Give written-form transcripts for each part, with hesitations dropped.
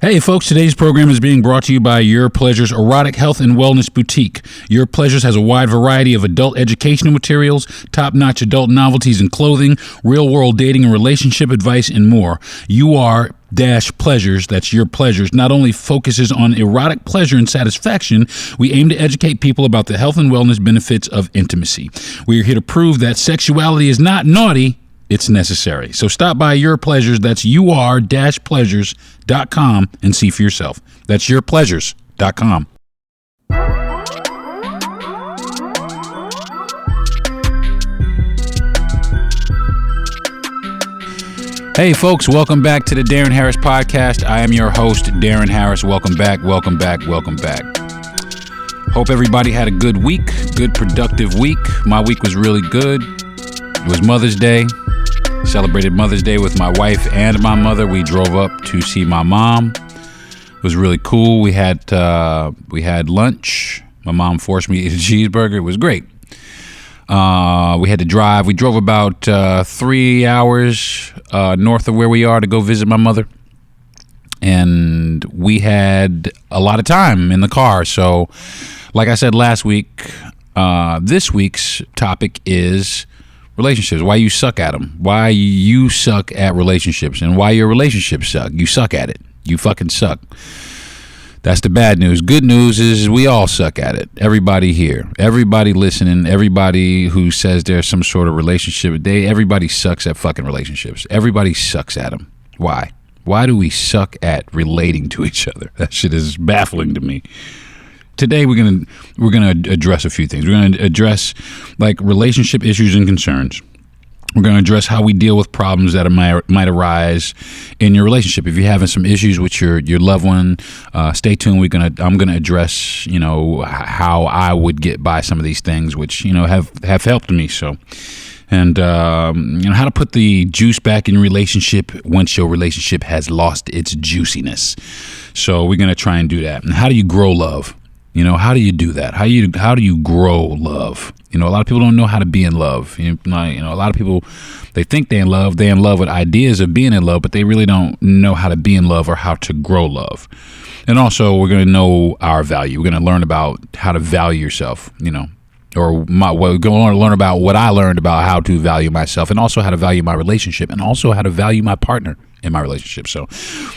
Hey folks, today's program is being brought to you by Your Pleasures Erotic Health and Wellness Boutique. Your Pleasures has a wide variety of adult educational materials, top-notch adult novelties and clothing, real-world dating and relationship advice, and more. Pleasures, that's Your Pleasures, not only focuses on erotic pleasure and satisfaction, we aim to educate people about the health and wellness benefits of intimacy. We are here to prove that sexuality is not naughty, it's necessary. So stop by Your Pleasures, that's ur-pleasures.com, and see for yourself. That's yourpleasures.com. Hey folks, welcome back to the Darren Harris Podcast. I am your host, Darren Harris. Welcome back, welcome back, welcome back. Hope everybody had a good week, good productive week. My week was really good. It was Mother's Day. Celebrated Mother's Day with my wife and my mother. We drove up to see my mom. It was really cool. We had lunch. My mom forced me to eat a cheeseburger. It was great. We had to drive. We drove about 3 hours north of where we are to go visit my mother. And we had a lot of time in the car. So, like I said last week, this week's topic is relationships. Why you suck at them. Why you suck at relationships. And why your relationships suck. You suck at it. You fucking suck. That's the bad news. Good news is we all suck at it. Everybody here, everybody listening, everybody who says there's some sort of relationship, everybody sucks at fucking relationships. Everybody sucks at them. Why? Why do we suck at relating to each other? That shit is baffling to me. Today we're gonna address a few things. We're gonna address like relationship issues and concerns. We're going to address how we deal with problems that might arise in your relationship. If you're having some issues with your loved one, stay tuned. I'm going to address, how I would get by some of these things, which, have helped me. So, and, how to put the juice back in your relationship once your relationship has lost its juiciness. So we're going to try and do that. And how do you grow love? How do you do that? How do you grow love? A lot of people don't know how to be in love. A lot of people, they think they're in love with ideas of being in love, but they really don't know how to be in love or how to grow love. And also, we're going to know our value. We're going to learn about how to value yourself, we're going to learn about what I learned about how to value myself, and also how to value my relationship, and also how to value my partner in my relationship. So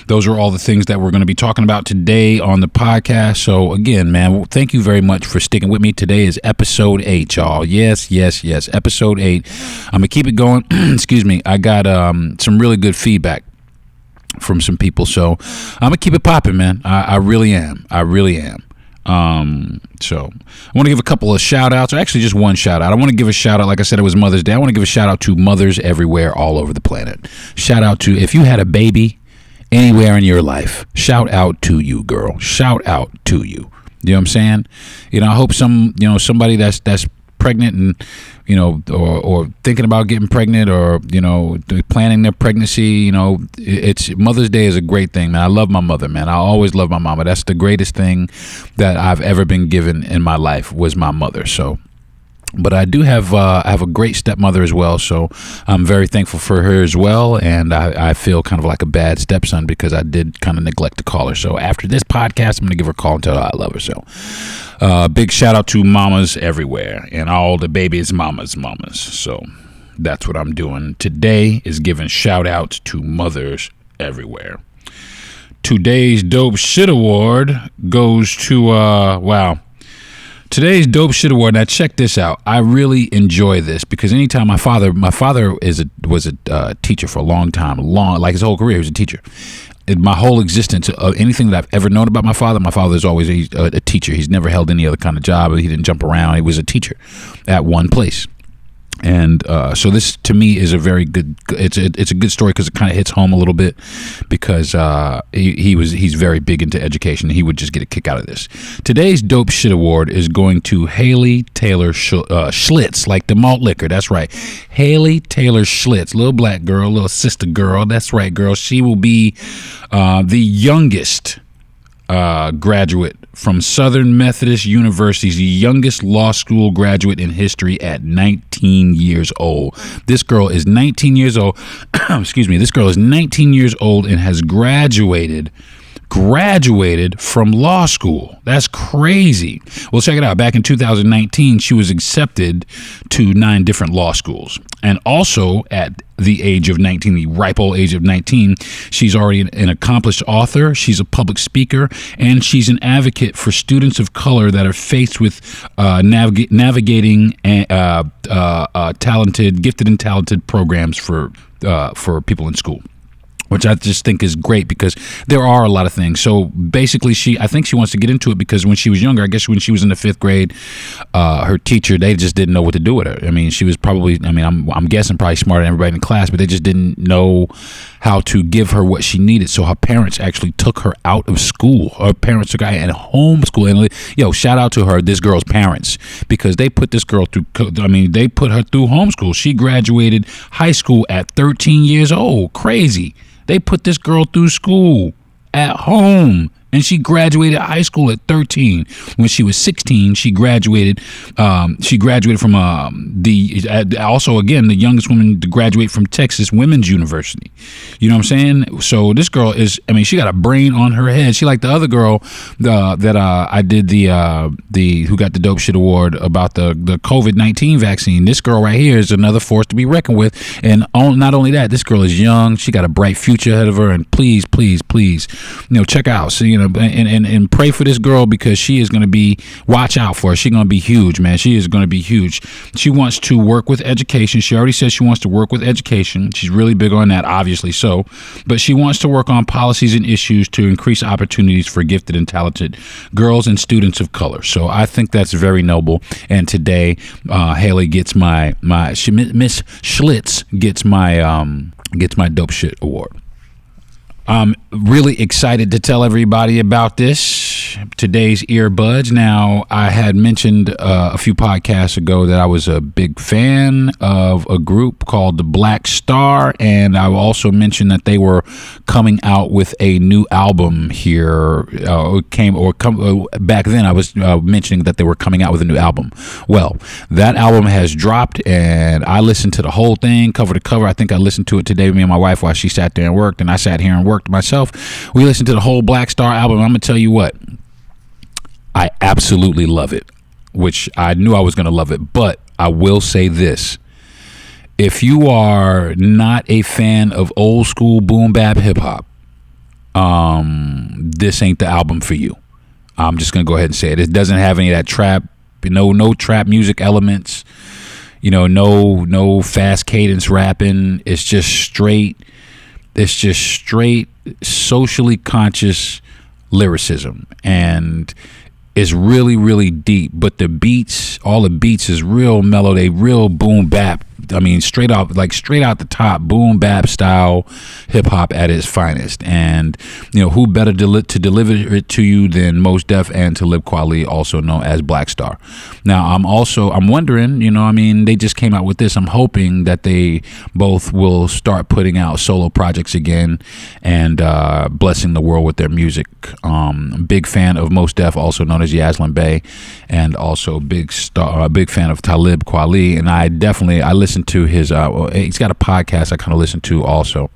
those are all the things that we're going to be talking about today on the podcast. So again, man, thank you very much for sticking with me. Today is episode 8, y'all. Yes, episode 8. I'm going to keep it going. Excuse me. I got some really good feedback from some people. So I'm going to keep it popping, man. I really am. So I want to give a couple of shout outs, or actually just one shout out. I want to give a shout out. Like I said, it was Mother's Day. I want to give a shout out to mothers everywhere, all over the planet. Shout out to, if you had a baby anywhere in your life, shout out to you, girl. Shout out to you. You know what I'm saying? I hope somebody that's pregnant and, or thinking about getting pregnant, or, planning their pregnancy, it's Mother's Day is a great thing, man. I love my mother, man. I always love my mama. That's the greatest thing that I've ever been given in my life was my mother. So, but I do have a great stepmother as well, so I'm very thankful for her as well, and I feel kind of like a bad stepson because I did kind of neglect to call her. So after this podcast, I'm going to give her a call and tell her I love her. So big shout out to mamas everywhere and all the babies' mamas. So that's what I'm doing today, is giving shout outs to mothers everywhere. Today's Dope Shit Award goes to, Today's Dope Shit Award. Now check this out. I really enjoy this because anytime my father was a teacher for a long time, like his whole career, he was a teacher. In my whole existence, anything that I've ever known about my father is always a teacher. He's never held any other kind of job. He didn't jump around. He was a teacher at one place. And so this to me is a very good. It's a good story because it kind of hits home a little bit because he's very big into education. He would just get a kick out of this. Today's Dope Shit Award is going to Haley Taylor Schlitz, like the malt liquor. That's right, Haley Taylor Schlitz, little black girl, little sister girl. That's right, girl. She will be the youngest graduate from Southern Methodist University's youngest law school graduate in history at 19 years old. This girl is 19 years old. Excuse me. This girl is 19 years old and has graduated graduated from law school. That's crazy. Well, check it out. Back in 2019, she was accepted to 9 different law schools. And also at the age of 19, the ripe old age of 19, she's already an accomplished author. She's a public speaker, and she's an advocate for students of color that are faced with navigating gifted and talented programs for people in school, which I just think is great because there are a lot of things. So basically, I think she wants to get into it because when she was younger, I guess when she was in the 5th grade, her teacher, they just didn't know what to do with her. I mean, she was probably, I'm guessing probably smarter than everybody in the class, but they just didn't know how to give her what she needed. So her parents actually took her out of school. Her parents took her and homeschool. And shout out to this girl's parents, because they put this girl through, they put her through homeschool. She graduated high school at 13 years old. Crazy. They put this girl through school at home, and she graduated high school at 13. When she was 16, she graduated. She graduated from the youngest woman to graduate from Texas Women's University. You know what I'm saying? So this girl is, she got a brain on her head. She like the other girl that I did the who got the dope shit award about the COVID-19 vaccine. This girl right here is another force to be reckoned with. And not only that, this girl is young. She got a bright future ahead of her. And please, check out. So, and pray for this girl, because she is going to be, watch out for her. She's going to be huge, man. She is going to be huge. She wants to work with education. She already says she wants to work with education. She's really big on that, obviously so. But she wants to work on policies and issues to increase opportunities for gifted and talented girls and students of color. So I think that's very noble. And today, Haley gets Miss Schlitz gets my dope shit award. I'm really excited to tell everybody about this, today's earbuds. Now, I had mentioned a few podcasts ago that I was a big fan of a group called the Black Star, and I also mentioned that they were coming out with a new album here. Back then, I was mentioning that they were coming out with a new album. Well, that album has dropped, and I listened to the whole thing, cover to cover. I think I listened to it today with me and my wife while she sat there and worked, and I sat here and worked myself. We listened to the whole Black Star album. I'm gonna tell you what, I absolutely love it, which I knew I was gonna love it. But I will say this: if you are not a fan of old school boom bap hip hop, this ain't the album for you. I'm just gonna go ahead and say it. It doesn't have any of that trap, no trap music elements, no fast cadence rapping. It's just straight socially conscious lyricism, and it's really, really deep. But all the beats is real mellow. They real boom bap. Straight out the top, boom bap style hip hop at its finest. And who better to deliver it to you than Mos Def and Talib Kweli, also known as Black Star. Now, I'm wondering, they just came out with this. I'm hoping that they both will start putting out solo projects again and blessing the world with their music. Big fan of Mos Def, also known as Yaslin Bey, and also big fan of Talib Kweli. And I listened to his he's got a podcast I kind of listen to also,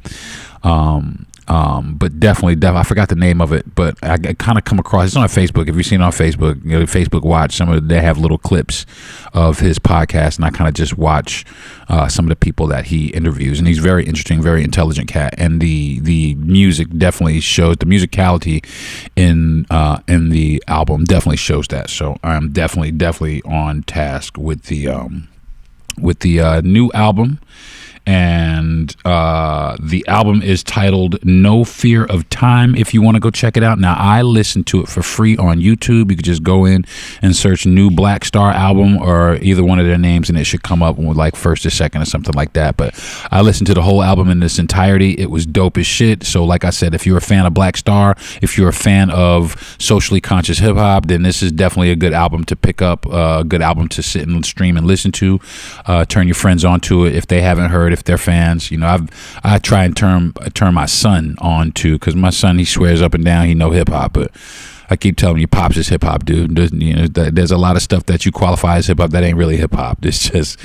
but definitely I forgot the name of it, but I kind of come across, it's on Facebook. If you've seen it on Facebook, Facebook Watch, they have little clips of his podcast, and I kind of just watch some of the people that he interviews, and he's very interesting, very intelligent cat, and the music definitely shows, the musicality in the album definitely shows that. So I'm definitely on task with the new album, and the album is titled No Fear of Time, if you want to go check it out. Now, I listened to it for free on YouTube. You could just go in and search New Black Star album or either one of their names, and it should come up with like first or second or something like that. But I listened to the whole album in its entirety. It was dope as shit. So like I said, if you're a fan of Black Star, if you're a fan of socially conscious hip hop, then this is definitely a good album to pick up, a good album to sit and stream and listen to. Turn your friends onto it if they haven't heard, if they're fans. I try and turn my son on to, because my son, he swears up and down he know hip hop, but I keep telling you, Pops is hip hop, dude. There's a lot of stuff that you qualify as hip hop that ain't really hip hop. It's just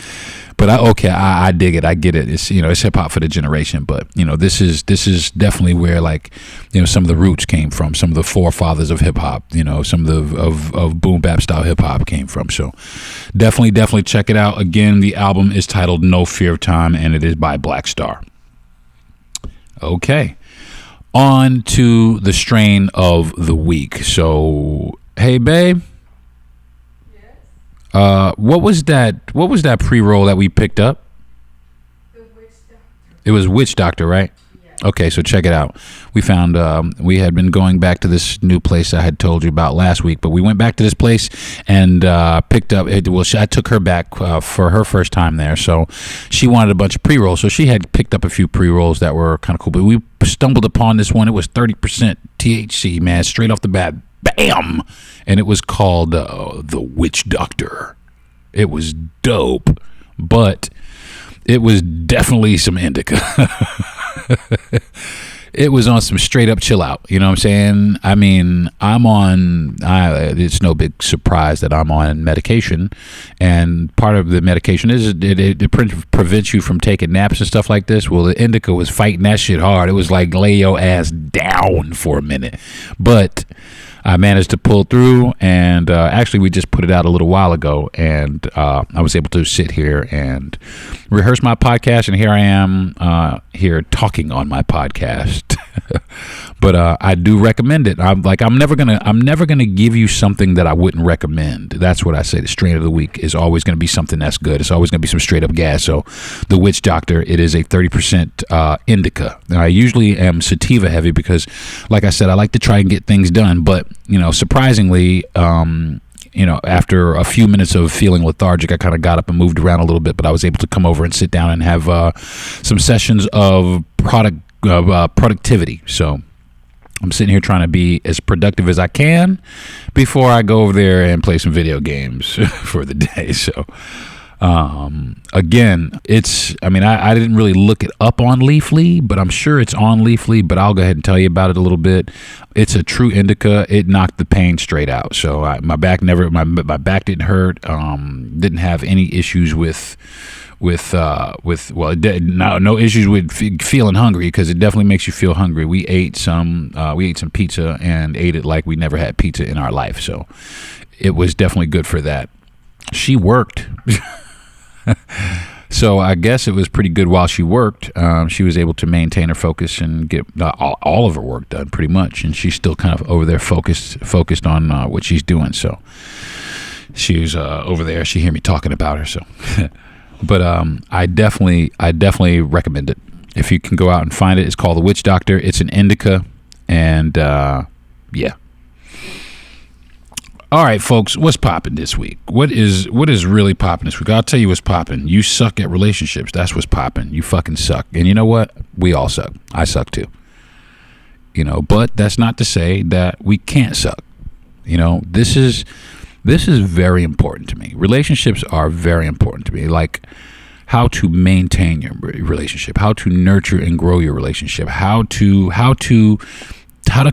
But I dig it. I get it. It's, it's hip hop for the generation. But this is definitely where, like, some of the roots came from. Some of the forefathers of hip hop. Some of the of boom bap style hip hop came from. So definitely check it out. Again, the album is titled No Fear of Time, and it is by Black Star. Okay, on to the strain of the week. So, hey, babe. What was that pre-roll that we picked up? The Witch Doctor. It was Witch Doctor, right? Yeah. Okay, so check it out. We found we had been going back to this new place I had told you about last week, but we went back to this place and picked up. I took her back for her first time there, so she wanted a bunch of pre-rolls. So she had picked up a few pre-rolls that were kind of cool, but we stumbled upon this one. It was 30% THC, man, straight off the bat. Bam! And it was called The Witch Doctor. It was dope, but it was definitely some indica. It was on some straight up chill out. You know what I'm saying? I mean, it's no big surprise that I'm on medication. And part of the medication is it prevents you from taking naps and stuff like this. Well, the indica was fighting that shit hard. It was like lay your ass down for a minute. But I managed to pull through, and actually we just put it out a little while ago, and I was able to sit here and rehearse my podcast, and here I am here talking on my podcast. But I do recommend it. I'm never gonna give you something that I wouldn't recommend. That's what I say. The strain of the week is always gonna be something that's good. It's always gonna be some straight up gas. So the Witch Doctor, it is a 30% indica. Now, I usually am sativa heavy because, like I said, I like to try and get things done. But surprisingly, after a few minutes of feeling lethargic, I kind of got up and moved around a little bit. But I was able to come over and sit down and have some sessions of productivity. So I'm sitting here trying to be as productive as I can before I go over there and play some video games for the day. So again, I didn't really look it up on Leafly, but I'm sure it's on Leafly. But I'll go ahead and tell you about it a little bit. It's a true indica. It knocked the pain straight out. So my back didn't hurt. Didn't have any issues with no issues with feeling hungry, because it definitely makes you feel hungry. We ate some pizza and ate it like we never had pizza in our life. So it was definitely good for that. She worked. So I guess it was pretty good while she worked. She was able to maintain her focus and get all of her work done pretty much. And she's still kind of over there focused on what she's doing. So she's over there. She hear me talking about her. So, but I definitely recommend it. If you can go out and find it, it's called The Witch Doctor. It's an indica. And yeah. All right, folks, what's popping this week? What is really popping this week? I'll tell you what's popping. You suck at relationships. That's what's popping. You fucking suck. And you know what? We all suck. I suck too. But that's not to say that we can't suck. This is very important to me. Relationships are very important to me. Like how to maintain your relationship, how to nurture and grow your relationship, how to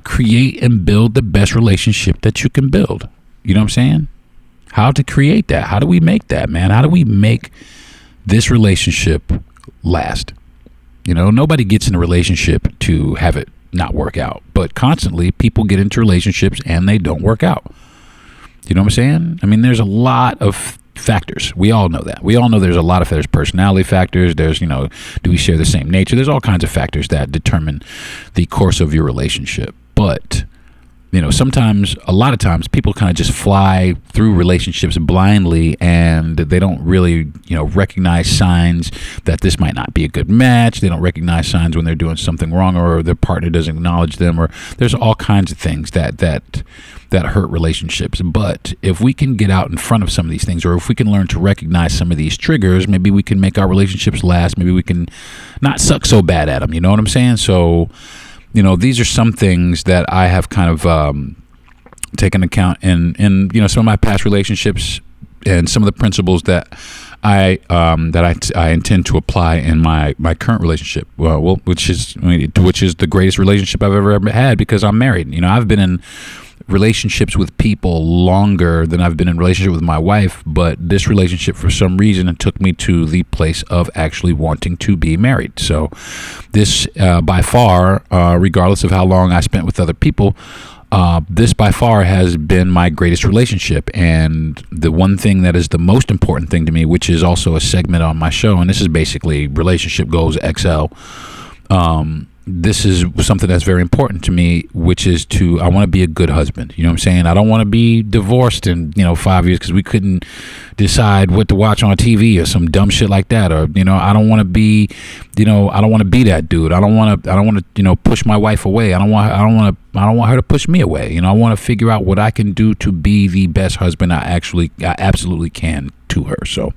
create and build the best relationship that you can build. You know what I'm saying? How to create that. How do we make that, man? How do we make this relationship last? Nobody gets in a relationship to have it not work out. But constantly, people get into relationships and they don't work out. You know what I'm saying? I mean, there's a lot of factors. We all know that. We all know there's a lot of factors. Personality factors. There's, do we share the same nature? There's all kinds of factors that determine the course of your relationship. But a lot of times people kind of just fly through relationships blindly, and they don't really, recognize signs that this might not be a good match. They don't recognize signs when they're doing something wrong, or their partner doesn't acknowledge them, or there's all kinds of things that hurt relationships. But if we can get out in front of some of these things, or if we can learn to recognize some of these triggers, maybe we can make our relationships last. Maybe we can not suck so bad at them. You know what I'm saying? So, these are some things that I have kind of taken account in some of my past relationships, and some of the principles that I intend to apply in my current relationship. Which is the greatest relationship I've ever had, because I'm married. I've been in relationships with people longer than I've been in relationship with my wife, but this relationship, for some reason, it took me to the place of actually wanting to be married. So this, by far, regardless of how long I spent with other people, this by far has been my greatest relationship. And the one thing that is the most important thing to me, which is also a segment on my show, and this is basically Relationship Goals XL, this is something that's very important to me, which is I want to be a good husband. You know what I'm saying? I don't want to be divorced in, 5 years because we couldn't decide what to watch on TV or some dumb shit like that. Or, I don't want to be, I don't want to be that dude. I don't want to, push my wife away. I don't want her to push me away. I want to figure out what I can do to be the best husband I absolutely can to her. So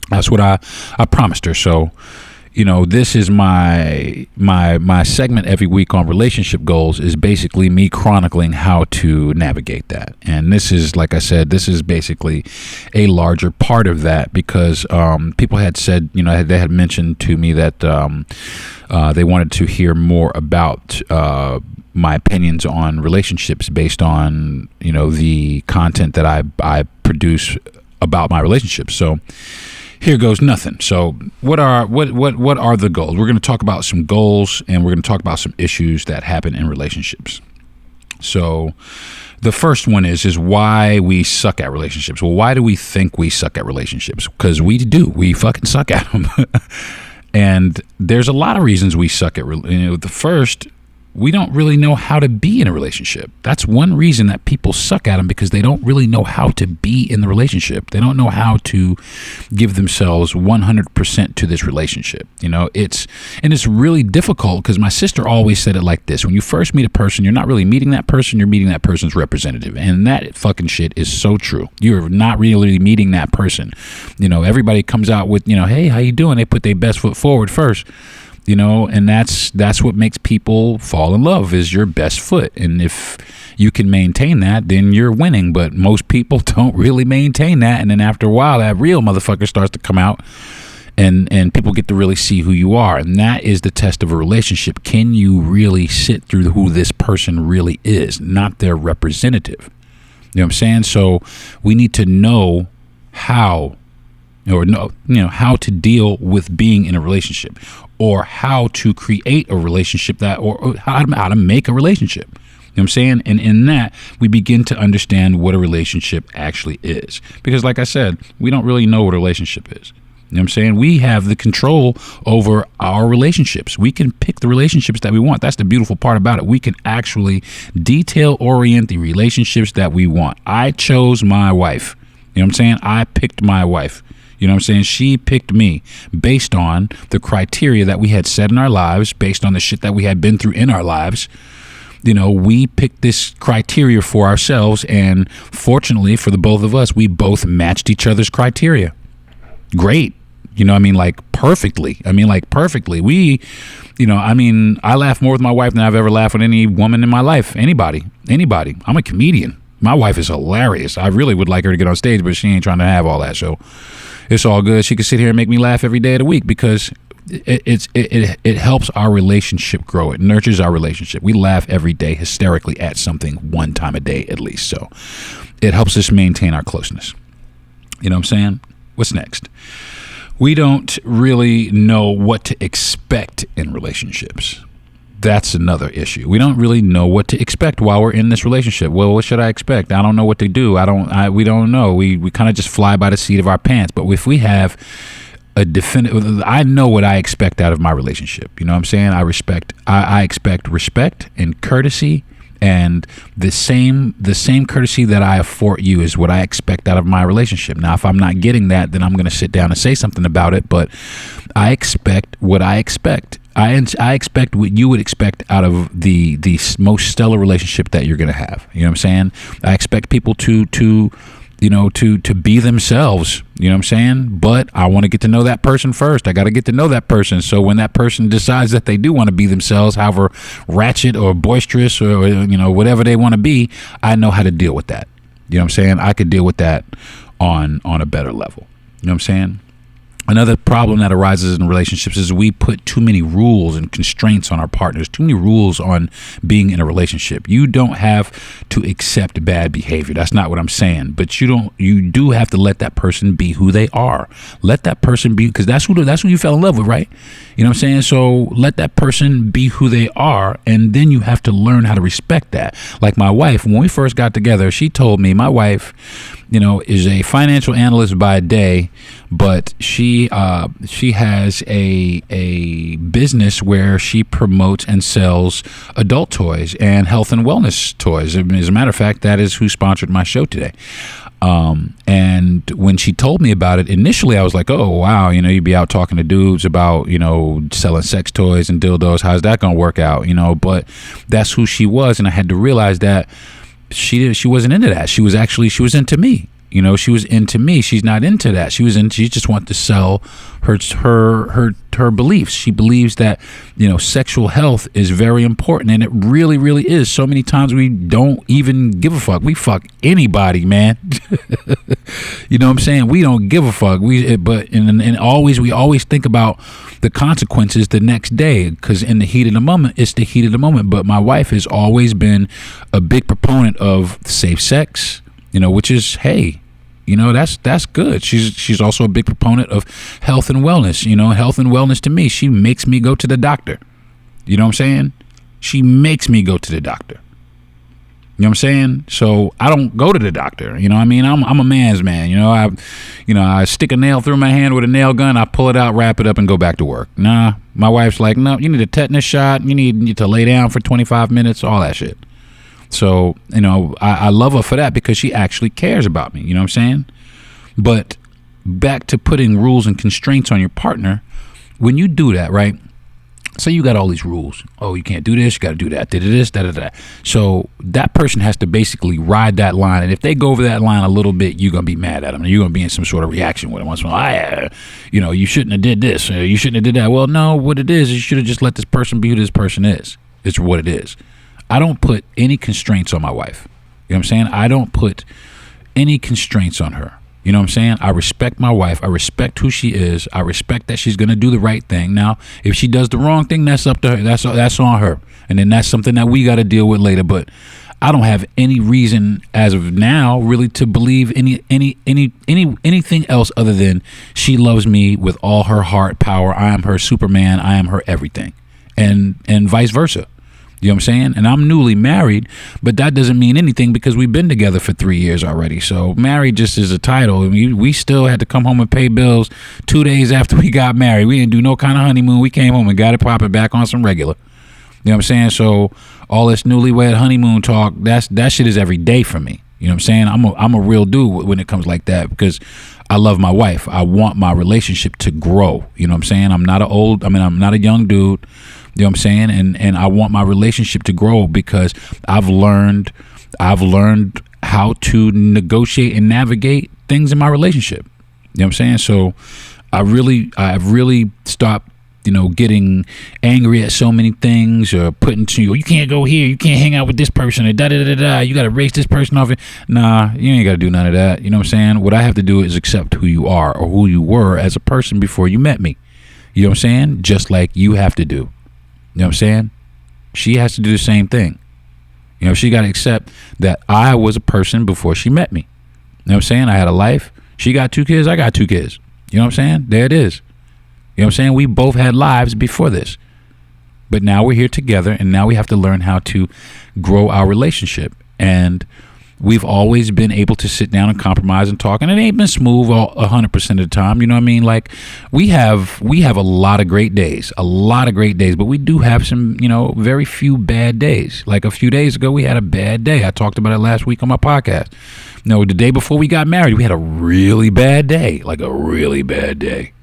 that's what I promised her. So, this is my segment every week on relationship goals, is basically me chronicling how to navigate that. And this is, like I said, this is basically a larger part of that, because people had said, they had mentioned to me that they wanted to hear more about my opinions on relationships based on, the content that I produce about my relationships. So here goes nothing. So what are the goals? We're going to talk about some goals, and we're going to talk about some issues that happen in relationships. So the first one is why we suck at relationships. Well, why do we think we suck at relationships? Because we do. We fucking suck at them. And there's a lot of reasons we suck at the first, we don't really know how to be in a relationship. That's one reason that people suck at them, because they don't really know how to be in the relationship. They don't know how to give themselves 100% to this relationship. It's really difficult, because my sister always said it like this: when you first meet a person, you're not really meeting that person, you're meeting that person's representative. And that fucking shit is so true. You're not really meeting that person. Everybody comes out with, hey, how you doing? They put their best foot forward first. And that's what makes people fall in love, is your best foot. And if you can maintain that, then you're winning. But most people don't really maintain that. And then after a while, that real motherfucker starts to come out, and people get to really see who you are. And that is the test of a relationship. Can you really sit through who this person really is, not their representative? You know what I'm saying? So we need to know how to deal with being in a relationship, or how to create a relationship or how to make a relationship. You know what I'm saying? And in that, we begin to understand what a relationship actually is. Because like I said, we don't really know what a relationship is. You know what I'm saying? We have the control over our relationships. We can pick the relationships that we want. That's the beautiful part about it. We can actually detail orient the relationships that we want. I chose my wife. You know what I'm saying? I picked my wife. You know what I'm saying? She picked me based on the criteria that we had set in our lives, based on the shit that we had been through in our lives. We picked this criteria for ourselves, and fortunately for the both of us, we both matched each other's criteria. Great. Perfectly. We, I laugh more with my wife than I've ever laughed with any woman in my life. Anybody. I'm a comedian. My wife is hilarious. I really would like her to get on stage, but she ain't trying to have all that. So it's all good. She can sit here and make me laugh every day of the week, because it helps our relationship grow. It nurtures our relationship. We laugh every day hysterically at something one time a day at least. So it helps us maintain our closeness. You know what I'm saying? What's next? We don't really know what to expect in relationships. That's another issue. We don't really know what to expect while we're in this relationship. Well, what should I expect? I don't know what to do. We don't know. We kind of just fly by the seat of our pants. But if we have a definitive, I know what I expect out of my relationship. You know what I'm saying? I expect respect and courtesy, and the same courtesy that I afford you is what I expect out of my relationship. Now, if I'm not getting that, then I'm going to sit down and say something about it. But I expect what I expect. I expect what you would expect out of the most stellar relationship that you're going to have. You know what I'm saying? I expect people to be themselves. You know what I'm saying? But I want to get to know that person first. I got to get to know that person. So when that person decides that they do want to be themselves, however ratchet or boisterous or whatever they want to be, I know how to deal with that. You know what I'm saying? I could deal with that on a better level. You know what I'm saying? Another problem that arises in relationships is we put too many rules and constraints on our partners, too many rules on being in a relationship. You don't have to accept bad behavior. That's not what I'm saying. But you do have to let that person be who they are. Let that person be, because that's who you fell in love with, right? You know what I'm saying? So let that person be who they are, and then you have to learn how to respect that. Like my wife, when we first got together, she told me, my wife, is a financial analyst by day, but she has a business where she promotes and sells adult toys and health and wellness toys. As a matter of fact, that is who sponsored my show today. And when she told me about it, initially I was like, oh, wow, you'd be out talking to dudes about, selling sex toys and dildos. How's that going to work out? But that's who she was. And I had to realize that she wasn't into that. She was into me. She was into me. She's not into that. She just wanted to sell her beliefs. She believes that, sexual health is very important, and it really, really is. So many times we don't even give a fuck. We fuck anybody, man. You know what I'm saying? We don't give a fuck. We always think about the consequences the next day, because in the heat of the moment, it's the heat of the moment. But my wife has always been a big proponent of safe sex, which is, hey, that's good. She's also a big proponent of health and wellness. Health and wellness to me, she makes me go to the doctor. You know what I'm saying? She makes me go to the doctor. You know what I'm saying? So I don't go to the doctor. I'm a man's man. I stick a nail through my hand with a nail gun. I pull it out, wrap it up, and go back to work. Nah, my wife's like, no, you need a tetanus shot. You need to lay down for 25 minutes, all that shit. So, I love her for that, because she actually cares about me. You know what I'm saying? But back to putting rules and constraints on your partner. When you do that, right? Say you got all these rules. Oh, you can't do this. You got to do that. This, that. So that person has to basically ride that line. And if they go over that line a little bit, you're going to be mad at them. You're going to be in some sort of reaction with them. Once in a while, you shouldn't have did this. You shouldn't have did that. Well, no, what it is, you should have just let this person be who this person is. It's what it is. I don't put any constraints on my wife. You know what I'm saying? I don't put any constraints on her. You know what I'm saying? I respect my wife. I respect who she is. I respect that she's going to do the right thing. Now, if she does the wrong thing, that's up to her. That's on her. And then that's something that we got to deal with later. But I don't have any reason as of now really to believe anything else other than she loves me with all her heart, power. I am her Superman. I am her everything. And vice versa. You know what I'm saying? And I'm newly married, but that doesn't mean anything because we've been together for 3 years already. So married just is a title. I mean, we still had to come home and pay bills 2 days after we got married. We didn't do no kind of honeymoon. We came home and got it popping back on some regular. You know what I'm saying? So all this newlywed honeymoon talk, that shit is every day for me. You know what I'm saying? I'm a real dude when it comes like that because I love my wife. I want my relationship to grow. You know what I'm saying? I'm not a young dude. You know what I'm saying? And I want my relationship to grow because I've learned how to negotiate and navigate things in my relationship. You know what I'm saying? So I've really stopped, getting angry at so many things or putting to you can't go here, you can't hang out with this person, or you got to race this person off. Nah, you ain't got to do none of that. You know what I'm saying? What I have to do is accept who you are or who you were as a person before you met me. You know what I'm saying? Just like you have to do. You know what I'm saying? She has to do the same thing. She got to accept that I was a person before she met me. You know what I'm saying? I had a life. She got 2 kids. I got 2 kids. You know what I'm saying? There it is. You know what I'm saying? We both had lives before this. But now we're here together, and now we have to learn how to grow our relationship. And we've always been able to sit down and compromise and talk, and it ain't been smooth 100% of the time. You know what I mean? Like we have a lot of great days, but we do have some, very few bad days. Like a few days ago, we had a bad day. I talked about it last week on my podcast. The day before we got married, we had a really bad day, like a really bad day.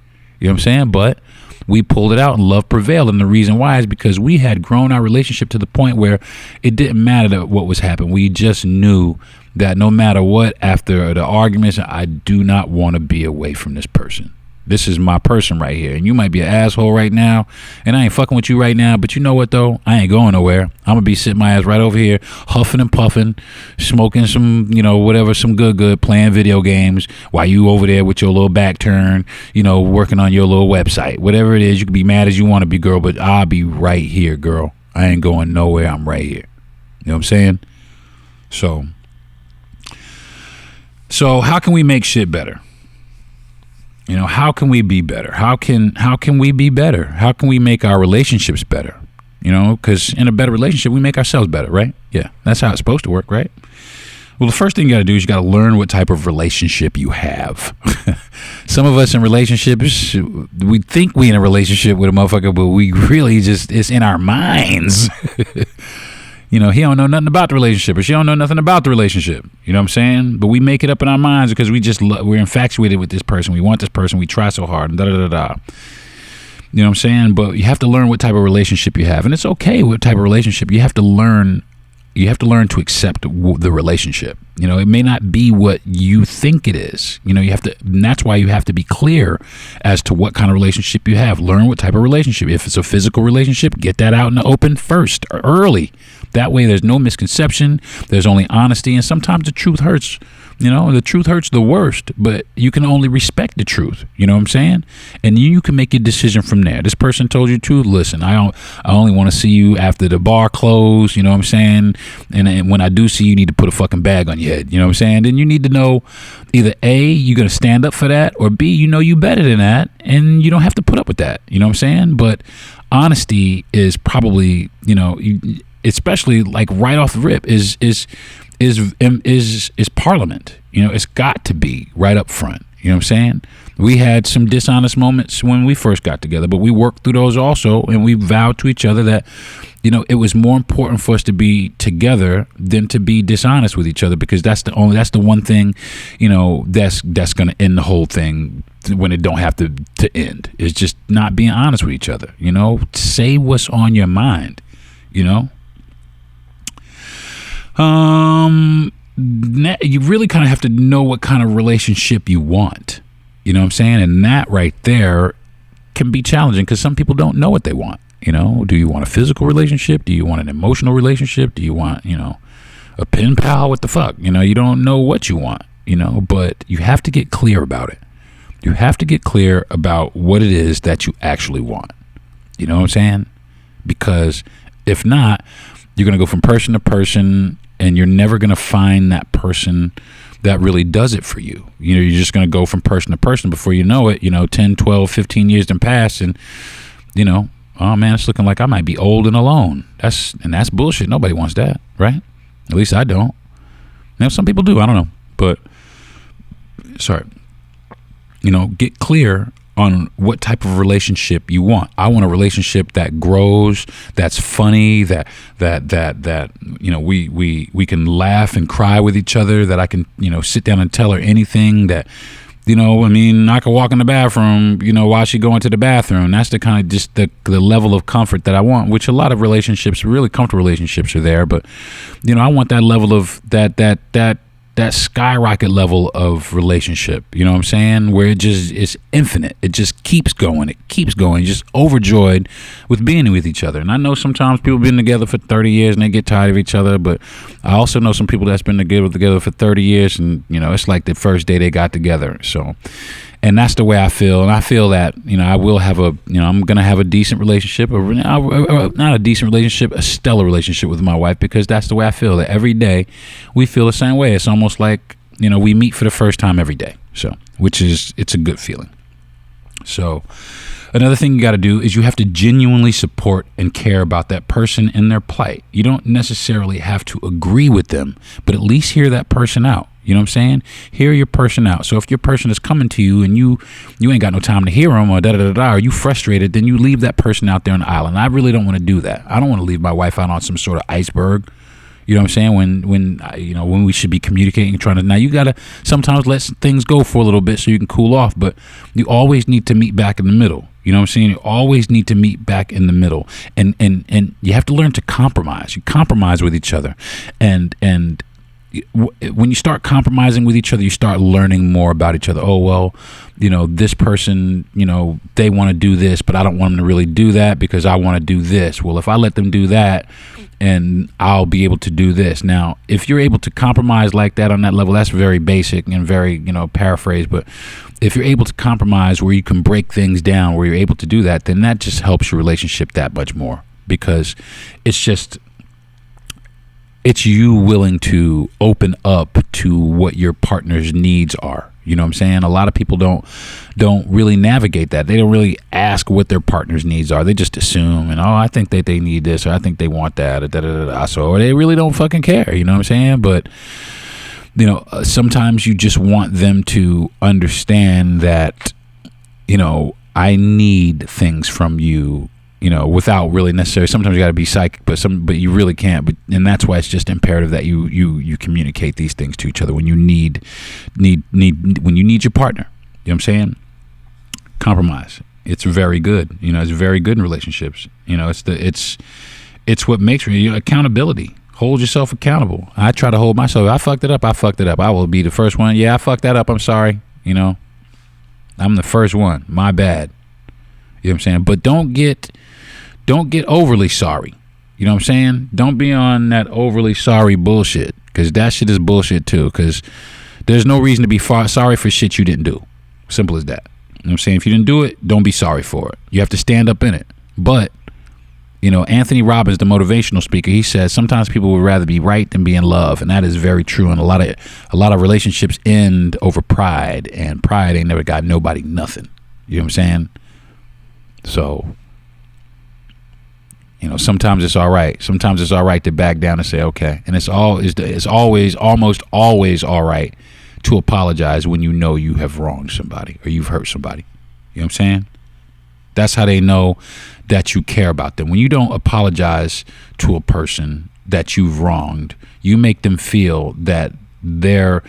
You know what I'm saying? But we pulled it out and love prevailed. And the reason why is because we had grown our relationship to the point where it didn't matter what was happening. We just knew that no matter what, after the arguments, I do not want to be away from this person. This is my person right here. And you might be an asshole right now, and I ain't fucking with you right now, but you know what, though? I ain't going nowhere. I'm going to be sitting my ass right over here, huffing and puffing, smoking some, whatever, some good, playing video games, while you over there with your little back turn, working on your little website. Whatever it is, you can be mad as you want to be, girl, but I'll be right here, girl. I ain't going nowhere. I'm right here. You know what I'm saying? So how can we make shit better? How can we be better? How can we be better? How can we make our relationships better? Because in a better relationship, we make ourselves better, right? Yeah, that's how it's supposed to work, right? Well, the first thing you got to do is you got to learn what type of relationship you have. Some of us in relationships, we think we in a relationship with a motherfucker, but we really just, it's in our minds. He don't know nothing about the relationship, or she don't know nothing about the relationship. You know what I'm saying? But we make it up in our minds because we're infatuated with this person. We want this person. We try so hard, and da-da-da-da. You know what I'm saying? But you have to learn what type of relationship you have. And it's okay what type of relationship. You have to learn to accept the relationship. It may not be what you think it is. You have to, and that's why you have to be clear as to what kind of relationship you have. Learn what type of relationship. If it's a physical relationship, get that out in the open first, early. That way there's no misconception. There's only honesty. And sometimes the truth hurts. The truth hurts the worst, but you can only respect the truth. You know what I'm saying? And you can make your decision from there. This person told you to listen. I only want to see you after the bar closed. You know what I'm saying? And when I do see you, you need to put a fucking bag on your head. You know what I'm saying? Then you need to know either A, you're going to stand up for that, or B, you better than that, and you don't have to put up with that. You know what I'm saying? But honesty is probably, especially like right off the rip, is parliament. It's got to be right up front. You know what I'm saying? We had some dishonest moments when we first got together, but we worked through those also, and we vowed to each other that it was more important for us to be together than to be dishonest with each other, because that's the one thing that's going to end the whole thing when it don't have to end. Is just not being honest with each other. Say what's on your mind. You really kind of have to know what kind of relationship you want. You know what I'm saying? And that right there can be challenging because some people don't know what they want. Do you want a physical relationship? Do you want an emotional relationship? Do you want, a pen pal? What the fuck? You don't know what you want, but you have to get clear about it. You have to get clear about what it is that you actually want. You know what I'm saying? Because if not, you're going to go from person to person, and you're never going to find that person that really does it for you. You're just going to go from person to person. Before you know it, 10, 12, 15 years done pass, and, oh man, it's looking like I might be old and alone. That's bullshit. Nobody wants that, right? At least I don't. Now, some people do. I don't know. But, sorry. Get clear on what type of relationship you want. I want a relationship that grows, that's funny, that we can laugh and cry with each other, that I can, sit down and tell her anything, that, I can walk in the bathroom, while she going to the bathroom. That's the kind of just the level of comfort that I want, which a lot of relationships, really comfortable relationships, are there. But, I want that level of that skyrocket level of relationship, you know what I'm saying? Where it's infinite. It just keeps going. You're just overjoyed with being with each other. And I know sometimes people been together for 30 years and they get tired of each other, but I also know some people that's been together for 30 years and, it's like the first day they got together. So, and that's the way I feel. And I feel that, I will have I'm going to have a decent relationship, or not a decent relationship, a stellar relationship with my wife, because that's the way I feel. That every day we feel the same way. It's almost like, we meet for the first time every day. So, it's a good feeling. So, another thing you got to do is you have to genuinely support and care about that person in their plight. You don't necessarily have to agree with them, but at least hear that person out. You know what I'm saying? Hear your person out. So if your person is coming to you and you ain't got no time to hear them, or or you frustrated, then you leave that person out there on the island. I really don't want to do that. I don't want to leave my wife out on some sort of iceberg. You know what I'm saying? When we should be communicating and trying to, now you got to sometimes let things go for a little bit so you can cool off, but you always need to meet back in the middle. You know what I'm saying? You always need to meet back in the middle, and you have to learn to compromise. You compromise with each other, and when you start compromising with each other, you start learning more about each other. Oh, well, this person, they want to do this, but I don't want them to really do that because I want to do this. Well, if I let them do that, and I'll be able to do this. Now, if you're able to compromise like that on that level, that's very basic and very, paraphrased. But if you're able to compromise where you can break things down, where you're able to do that, then that just helps your relationship that much more, because it's you willing to open up to what your partner's needs are. You know what I'm saying? A lot of people don't really navigate that. They don't really ask what their partner's needs are. They just assume, and I think that they need this, or I think they want that, or so they really don't fucking care. You know what I'm saying? But sometimes you just want them to understand that I need things from you. Without really necessarily. Sometimes you got to be psychic, but you really can't. And that's why it's just imperative that you communicate these things to each other when you need when you need your partner. You know what I'm saying? Compromise. It's very good. It's very good in relationships. It's what makes accountability. Hold yourself accountable. I try to hold myself. I fucked it up. I will be the first one. Yeah, I fucked that up. I'm sorry. I'm the first one. My bad. You know what I'm saying? But don't get overly sorry. You know what I'm saying? Don't be on that overly sorry bullshit, because that shit is bullshit too, because there's no reason to be sorry for shit you didn't do. Simple as that. You know what I'm saying? If you didn't do it, don't be sorry for it. You have to stand up in it. But, Anthony Robbins, the motivational speaker, he says sometimes people would rather be right than be in love, and that is very true. And a lot of relationships end over pride, and pride ain't never got nobody nothing. You know what I'm saying? So, sometimes it's all right. Sometimes it's all right to back down and say, okay. And it's always, almost always all right to apologize when you have wronged somebody or you've hurt somebody. You know what I'm saying? That's how they know that you care about them. When you don't apologize to a person that you've wronged, you make them feel that their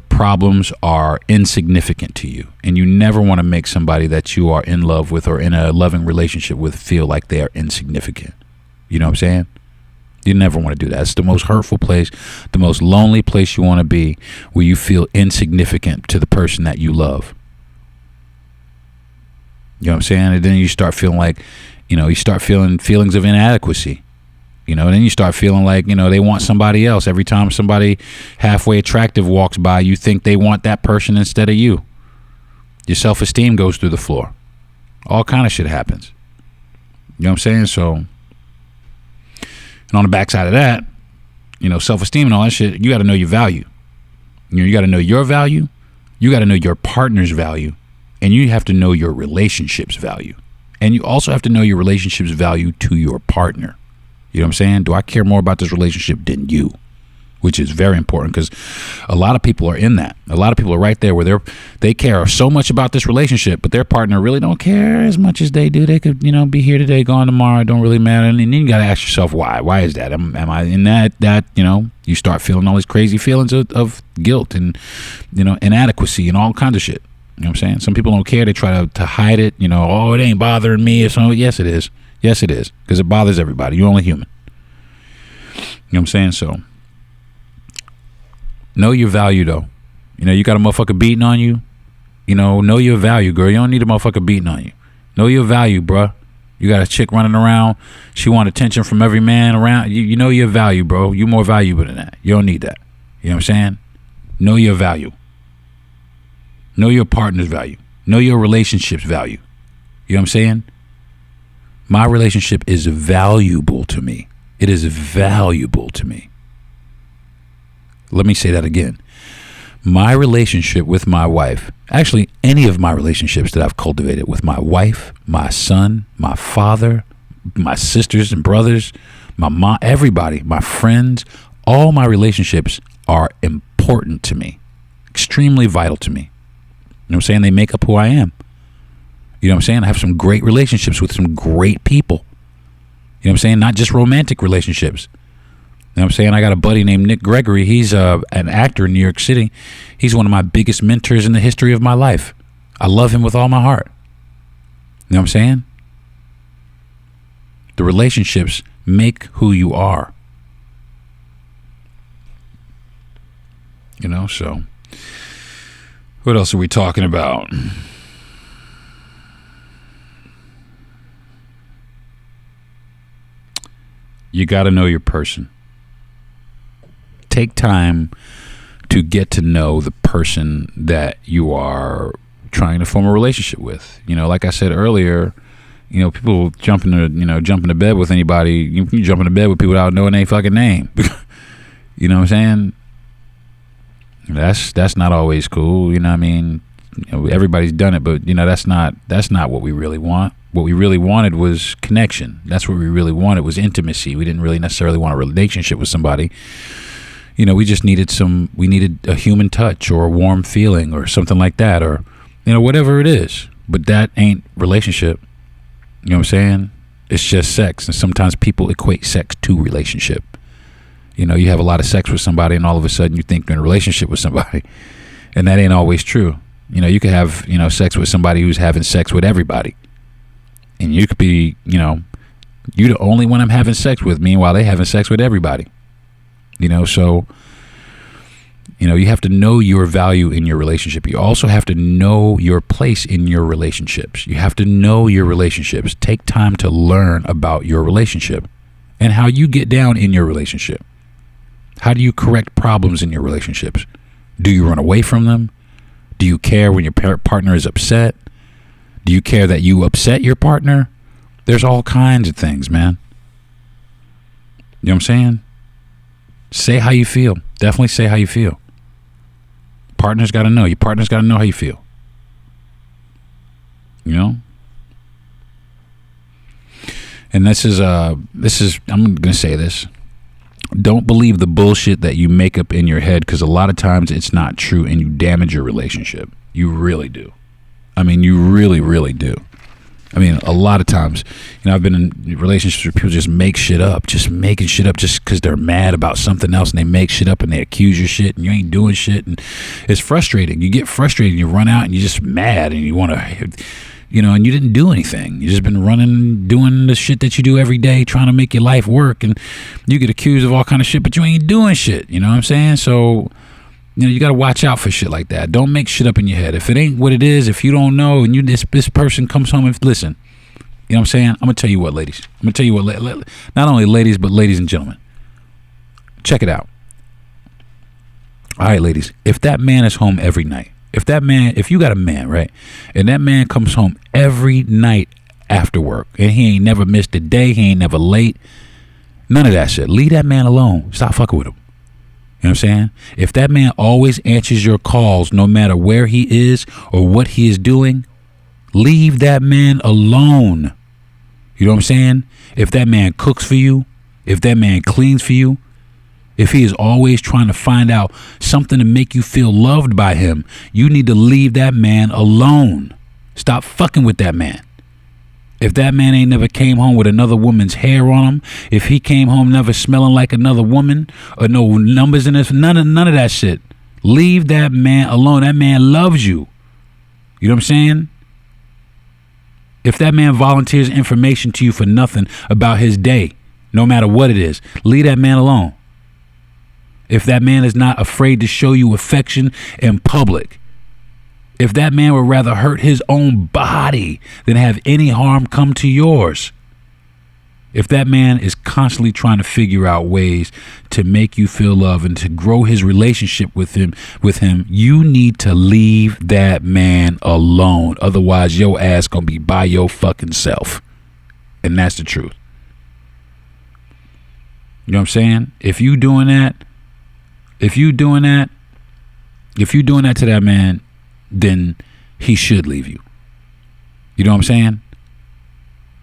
problems are insignificant to you, and you never want to make somebody that you are in love with or in a loving relationship with feel like they are insignificant. You know what I'm saying? You never want to do that. It's the most hurtful place, the most lonely place you want to be, where you feel insignificant to the person that you love. You know what I'm saying? And then you start feeling like, you start feeling feelings of inadequacy. Then you start feeling like, they want somebody else. Every time somebody halfway attractive walks by, you think they want that person instead of you. Your self-esteem goes through the floor. All kind of shit happens. You know what I'm saying? So, and on the backside of that, self-esteem and all that shit, you got to know your value. You got to know your value. You got to know your partner's value. And you have to know your relationship's value. And you also have to know your relationship's value to your partner. You know what I'm saying? Do I care more about this relationship than you? Which is very important, because a lot of people are in that. A lot of people are right there where they care so much about this relationship, but their partner really don't care as much as they do. They could, be here today, gone tomorrow. It don't really matter. And then you got to ask yourself why. Why is that? Am I in that, you start feeling all these crazy feelings of guilt and, inadequacy and all kinds of shit. You know what I'm saying? Some people don't care. They try to hide it. It ain't bothering me. So yes, it is. Yes, it is, because it bothers everybody. You're only human. You know what I'm saying? So, know your value, though. You got a motherfucker beating on you. Know your value, girl. You don't need a motherfucker beating on you. Know your value, bruh. You got a chick running around. She want attention from every man around. You know your value, bro. You more valuable than that. You don't need that. You know what I'm saying? Know your value. Know your partner's value. Know your relationship's value. You know what I'm saying? My relationship is valuable to me. It is valuable to me. Let me say that again. My relationship with my wife, actually any of my relationships that I've cultivated with my wife, my son, my father, my sisters and brothers, my mom, everybody, my friends, all my relationships are important to me, extremely vital to me. You know what I'm saying? They make up who I am. You know what I'm saying? I have some great relationships with some great people. You know what I'm saying? Not just romantic relationships. You know what I'm saying? I got a buddy named Nick Gregory. He's an actor in New York City. He's one of my biggest mentors in the history of my life. I love him with all my heart. You know what I'm saying? The relationships make who you are. So what else are we talking about? You got to know your person. Take time to get to know the person that you are trying to form a relationship with. Like I said earlier, people jump into bed with anybody. You jump into bed with people without knowing their fucking name. You know what I'm saying? That's not always cool. You know what I mean? Everybody's done it, but that's not what we really want. What we really wanted was connection. That's what we really wanted, was intimacy. We didn't really necessarily want a relationship with somebody. We just needed a human touch or a warm feeling or something like that, or whatever it is. But that ain't relationship. You know what I'm saying? It's just sex, and sometimes people equate sex to relationship. You have a lot of sex with somebody, and all of a sudden you think you're in a relationship with somebody, and that ain't always true. You could have sex with somebody who's having sex with everybody, and you could be you the only one I'm having sex with, meanwhile they having sex with everybody. So you have to know your value in your relationship. You also have to know your place in your relationships. You have to know your relationships. Take time to learn about your relationship and how you get down in your relationship. How do you correct problems in your relationships? Do you run away from them? Do you care when your partner is upset? Do you care that you upset your partner? There's all kinds of things, man. You know what I'm saying? Say how you feel. Definitely say how you feel. Partner's got to know. Your partner's got to know how you feel. And this is I'm going to say this. Don't believe the bullshit that you make up in your head, because a lot of times it's not true and you damage your relationship. You really do. You really, really do. A lot of times, I've been in relationships where people just make shit up, just making shit up just because they're mad about something else, and they make shit up and they accuse you shit, and you ain't doing shit, and it's frustrating. You get frustrated, and you run out, and you're just mad, and you want to, and you didn't do anything. You just been running, doing the shit that you do every day, trying to make your life work, and you get accused of all kind of shit, but you ain't doing shit. You know what I'm saying? So, you got to watch out for shit like that. Don't make shit up in your head. If it ain't what it is, if you don't know, and this person comes home and listen, you know what I'm saying? I'm going to tell you what, ladies. I'm going to tell you what, not only ladies, but ladies and gentlemen. Check it out. All right, ladies. If that man is home every night, if you got a man, right, and that man comes home every night after work, and he ain't never missed a day, he ain't never late, none of that shit. Leave that man alone. Stop fucking with him. You know what I'm saying? If that man always answers your calls, no matter where he is or what he is doing, leave that man alone. You know what I'm saying? If that man cooks for you, if that man cleans for you, if he is always trying to find out something to make you feel loved by him, you need to leave that man alone. Stop fucking with that man. If that man ain't never came home with another woman's hair on him, if he came home never smelling like another woman, or no numbers in his, none of that shit. Leave that man alone. That man loves you. You know what I'm saying? If that man volunteers information to you for nothing about his day, no matter what it is, leave that man alone. If that man is not afraid to show you affection in public, if that man would rather hurt his own body than have any harm come to yours, if that man is constantly trying to figure out ways to make you feel love and to grow his relationship with him, you need to leave that man alone. Otherwise, your ass gonna be by your fucking self. And that's the truth. You know what I'm saying? If you doing that to that man, then he should leave you. You know what I'm saying?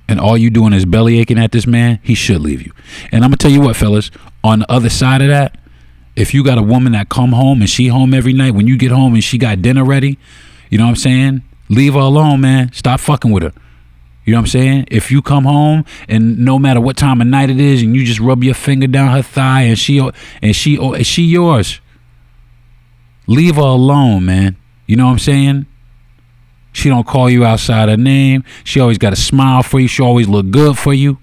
And all you doing is belly aching at this man, he should leave you. And I'm gonna tell you what, fellas, on the other side of that, if you got a woman that come home and she home every night, when you get home and she got dinner ready, you know what I'm saying? Leave her alone, man. Stop fucking with her. You know what I'm saying? If you come home and no matter what time of night it is, and you just rub your finger down her thigh and she yours, leave her alone, man. You know what I'm saying? She don't call you outside her name. She always got a smile for you. She always look good for you.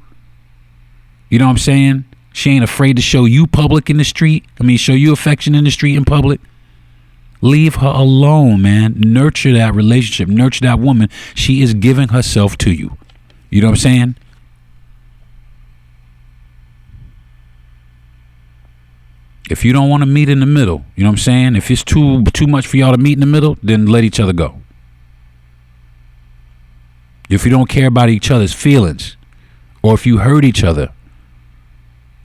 You know what I'm saying? She ain't afraid to show you public in the street. Show you affection in the street in public. Leave her alone, man. Nurture that relationship. Nurture that woman. She is giving herself to you. You know what I'm saying? If you don't want to meet in the middle, you know what I'm saying? If it's too much for y'all to meet in the middle, then let each other go. If you don't care about each other's feelings, or if you hurt each other,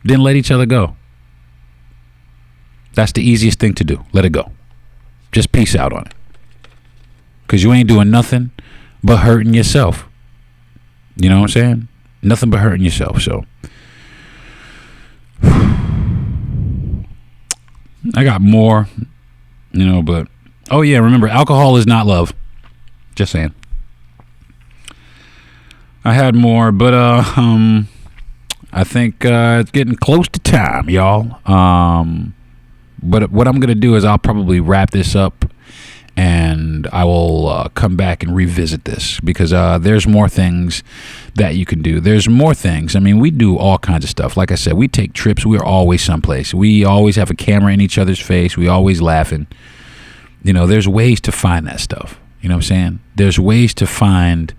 then let each other go. That's the easiest thing to do. Let it go. Just peace out on it. Because you ain't doing nothing but hurting yourself. You know what I'm saying? Nothing but hurting yourself. So I got more, but oh yeah, remember, alcohol is not love. Just saying. I had more, but I think it's getting close to time, y'all. But what I'm gonna do is I'll probably wrap this up, and I will come back and revisit this because there's more things that you can do. There's more things. I mean, we do all kinds of stuff. Like I said, we take trips. We're always someplace. We always have a camera in each other's face. We always laughing. There's ways to find that stuff. You know what I'm saying? There's ways to find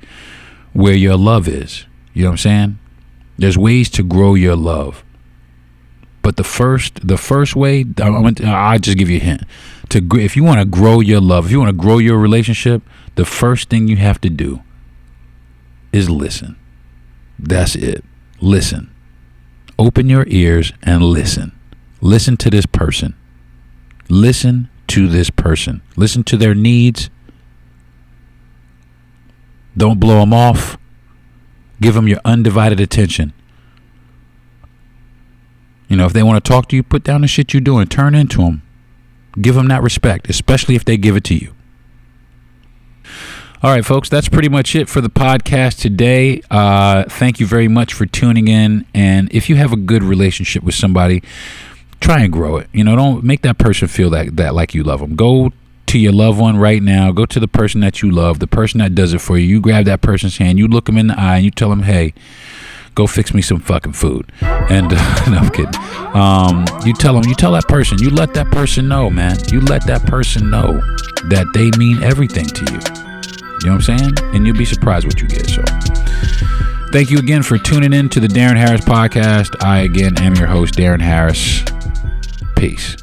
where your love is. You know what I'm saying? There's ways to grow your love. But the first way, I'll just give you a hint. If you want to grow your love, if you want to grow your relationship, the first thing you have to do is listen. That's it. Listen. Open your ears and listen. Listen to this person. Listen to this person. Listen to their needs. Don't blow them off. Give them your undivided attention. If they want to talk to you, put down the shit you're doing. Turn into them. Give them that respect, especially if they give it to you. All right, folks, that's pretty much it for the podcast today. Thank you very much for tuning in. And if you have a good relationship with somebody, try and grow it. Don't make that person feel that like you love them. Go to your loved one right now. Go to the person that you love, the person that does it for you. You grab that person's hand, you look them in the eye, and you tell them, hey, go fix me some fucking food. And no, I'm kidding. You tell that person, you let that person know, man. You let that person know that they mean everything to you. You know what I'm saying? And you'll be surprised what you get. So thank you again for tuning in to the Darren Harris podcast. I again am your host, Darren Harris. Peace.